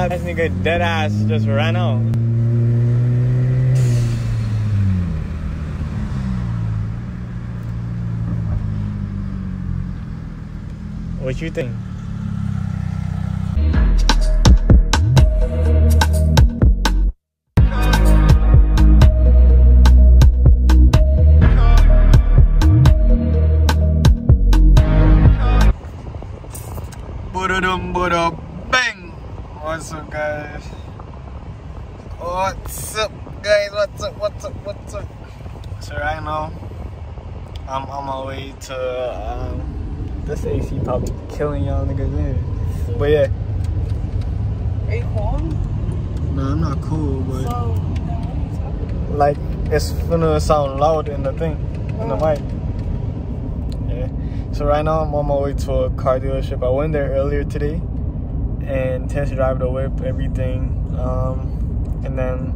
that nigga dead ass just ran out. What you think? Bang! What's up, guys? What's up, guys? What's up? So right now, I'm on my way to this AC probably killing y'all niggas in. But yeah. Are you cold? No, I'm not cool, but So, like it's gonna sound loud in the thing, in the mic. Yeah. So right now I'm on my way to a car dealership. I went there earlier today and test drive the whip, everything. And then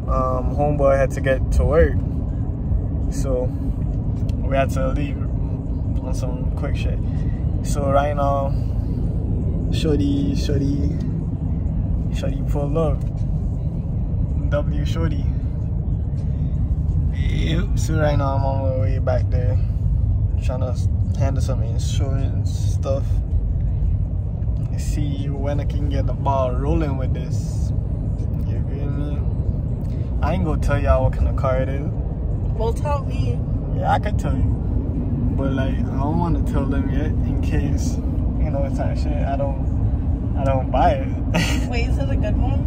homeboy had to get to work, so we had to leave on some quick shit. So right now, shorty pulled up. W shorty. Yep. So right now I'm on my way back there, trying to handle some insurance stuff. See when I can get the ball rolling with this. You feel me? I ain't gonna tell y'all what kind of car it is. well, tell me. Yeah, I could tell you, but like I don't want to tell them yet in case, you know, it's that shit. I don't buy it. Wait, is it a good one?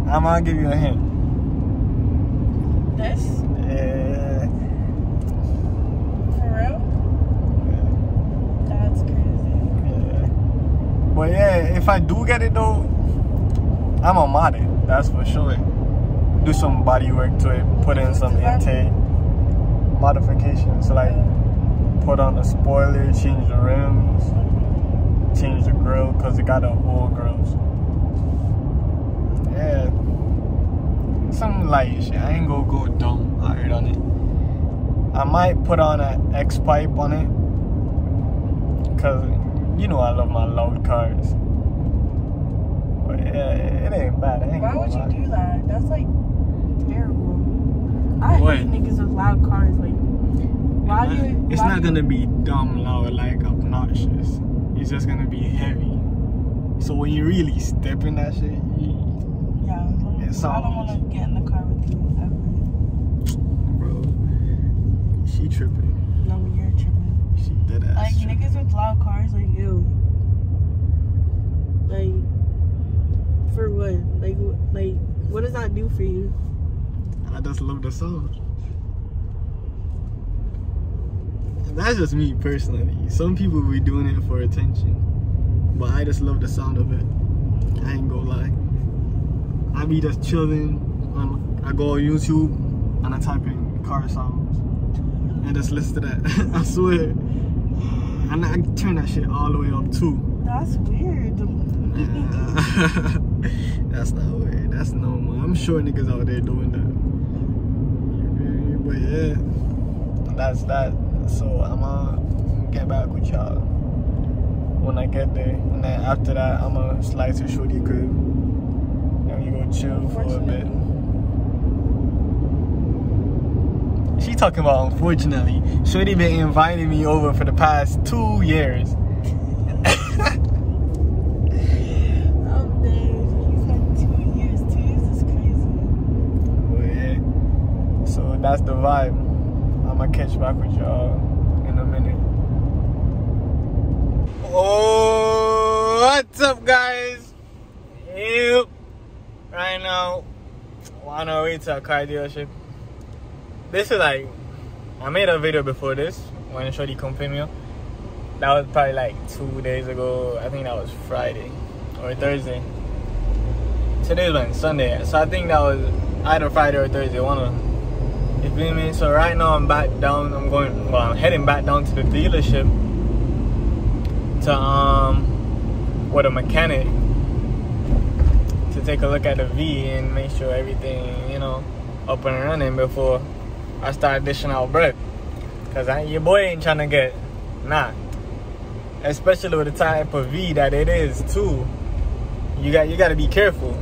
I'm gonna give you a hint. This? Yeah. For real? That's crazy. Yeah. But yeah, if I do get it though, I'm gonna mod it. That's for sure. Do some body work to it. Put in some intake modifications. So like, put on the spoiler, change the rims, change the grill, cause it got the old grills. Yeah, some light shit. I ain't gonna go dumb hard on it. I might put on an X pipe on it, cause you know I love my loud cars. But yeah, it ain't bad. I ain't Why would you do that? That's like terrible. I What? hate niggas with loud cars. Like, why do you? It's not gonna be dumb loud, like obnoxious. It's just gonna be heavy. So when you really step in that shit, Yeah. it I sounds. don't want to get in the car with you ever. Bro, she tripping. No, you're tripping. She dead ass. Like tripping. niggas with loud cars, like ew. Like, for what? Like, what does that do for you? I just love the sound. That's just me personally. Some people be doing it for attention, but I just love the sound of it. I ain't gonna lie. I be just chilling. I go on YouTube and I type in car sounds and just listen to that. I swear. And I turn that shit all the way up too. That's weird. That's not weird. That's normal. I'm sure niggas out there doing that. But yeah, that's that. So I'm gonna get back with y'all when I get there, and then after that I'm gonna slide to shorty crib and we go chill for a bit. She talking about unfortunately. Shorty been inviting me over for the past 2 years. That's the vibe. I'm gonna catch back with y'all in a minute. Oh, what's up, guys? Yep. Right now, on our way to a car dealership. This is like, I made a video before this when shorty come pick me up. That was probably like 2 days ago. I think that was Friday or Thursday. Today's been Sunday, so I think that was either Friday or Thursday, one of them. You feel me? So right now I'm back down. I'm heading back down to the dealership to with a mechanic to take a look at the V and make sure everything, you know, up and running before I start dishing out bread. Cause your boy ain't trying to get knocked. especially with the type of V that it is too. You got to be careful.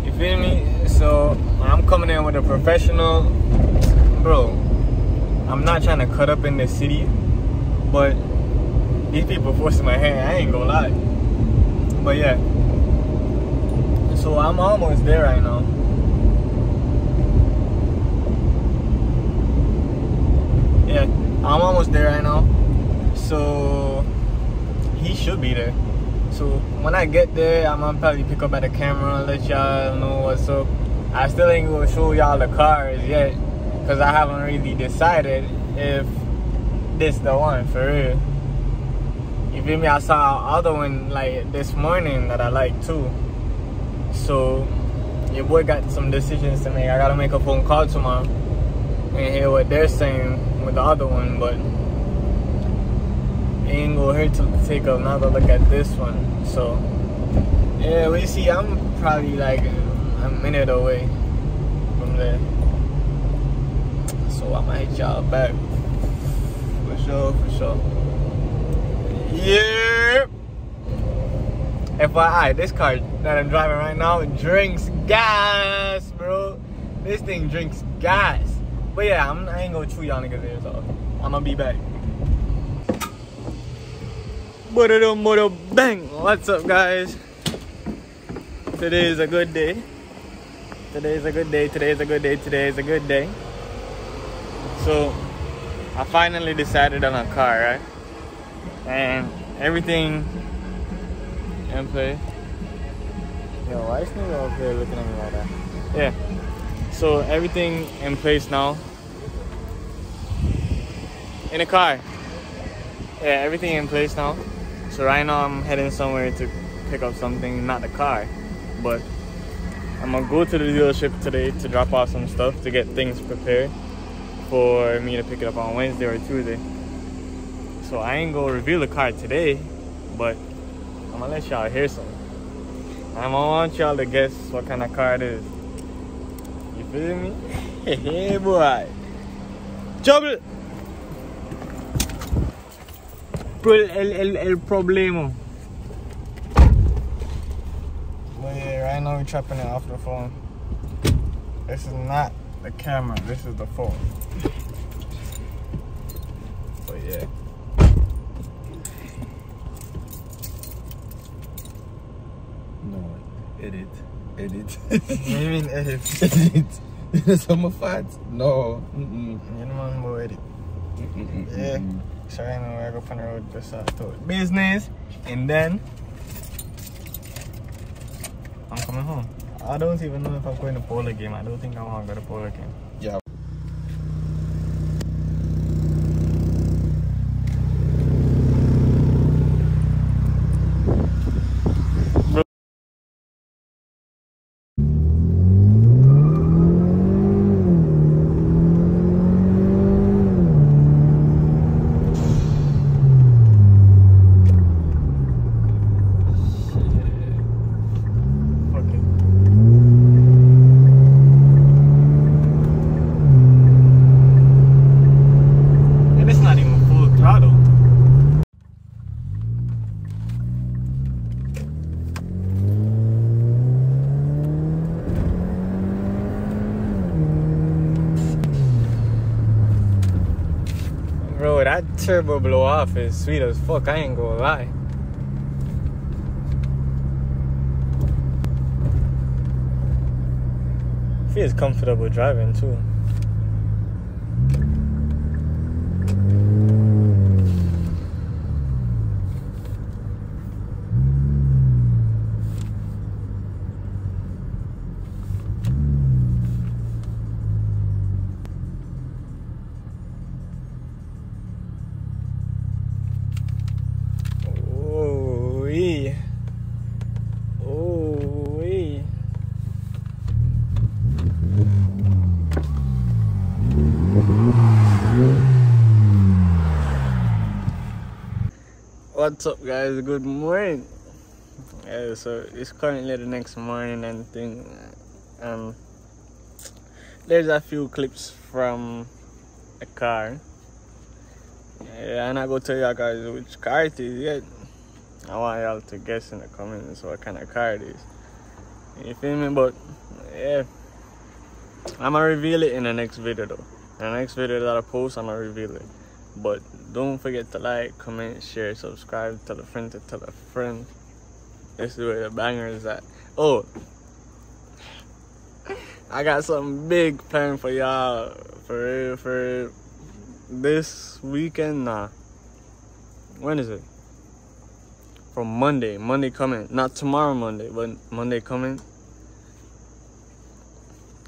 You feel me? So I'm coming in with a professional, bro. I'm not trying to cut up in the city, but these people forcing my hand. I ain't gonna lie. But yeah. So I'm almost there right now. Yeah, I'm almost there right now. So he should be there. So when I get there, I'm gonna probably pick up at the camera and let y'all know what's up. I still ain't gonna show y'all the cars yet, cause I haven't really decided if this the one for real. You feel me? I saw other one like this morning that I like too. So your boy got some decisions to make. I gotta make a phone call tomorrow and hear what they're saying with the other one, but it ain't gonna hurt to take another look at this one. So yeah, we see. I'm probably like a minute away from there, so I might hit y'all back for sure. Yeah. FYI, this car that I'm driving right now drinks gas, bro. This thing drinks gas. But yeah, I ain't gonna chew y'all niggas' ears off. I'm gonna be back. Bang! What's up, guys? Today is a good day. So, I finally decided on a car, right? And everything in play. Yo, why is nigga up there looking at me like that? Yeah. So everything in place now. In the car. Yeah, everything in place now. So right now I'm heading somewhere to pick up something, not the car, but I'm gonna go to the dealership today to drop off some stuff to get things prepared for me to pick it up on Wednesday or Tuesday. So I ain't gonna reveal the car today, but I'm gonna let y'all hear something. I want y'all to guess what kind of car it is. You feel me? Hey boy. Trouble. El problemo. Well, yeah, right now we're trapping it off the phone. This is not the camera, this is the phone. But yeah. No, edit. What do you mean edit? Edit. Some fat. No. You don't want more edit. Yeah. So right now I go on the road just to business, and then I'm coming home. I don't even know if I'm going to polo game. I don't think I want to go to polo game. Yeah. Bro, that turbo blow off is sweet as fuck, I ain't gonna lie. Feels comfortable driving too. What's up, guys? Good morning. So it's currently the next morning and thing. There's a few clips from a car. Yeah, I'm not gonna tell y'all guys which car it is yet. I want y'all to guess in the comments what kind of car it is. You feel me? But yeah, I'm gonna reveal it in the next video though. In the next video that I post, I'm gonna reveal it. But don't forget to like, comment, share, subscribe, tell a friend to tell a friend. This is where the banger is at. Oh, I got something big planned for y'all for this weekend. Nah, when is it? From Monday coming. Not tomorrow Monday, but Monday coming.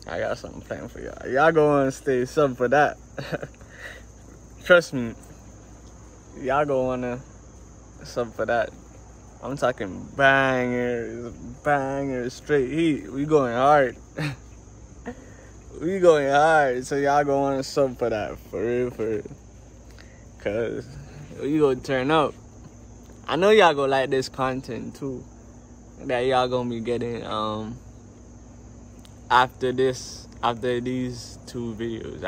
I got something planned for y'all. Y'all gonna stay sub for that. Trust me. Y'all gonna wanna sub for that. I'm talking bangers, straight heat. We going hard. We going hard. So y'all gonna wanna sub for that. For real. Cause we gonna turn up. I know y'all gonna like this content too. That y'all gonna be getting after these two videos.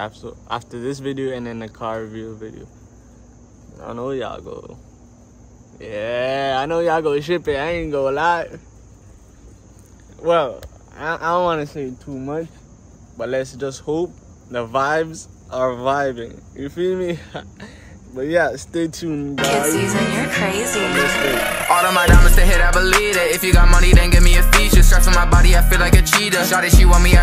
After this video and then the car review video. I know y'all go. Yeah, I know y'all go ship it. I ain't gonna lie. Well, I don't want to say too much, but let's just hope the vibes are vibing. You feel me? But yeah, stay tuned, guys. Kid season, you're crazy. All of my diamonds to hit, I believe it. If you got money, then give me a feature. Straps on my body, I feel like a cheetah. Shawty, she want me.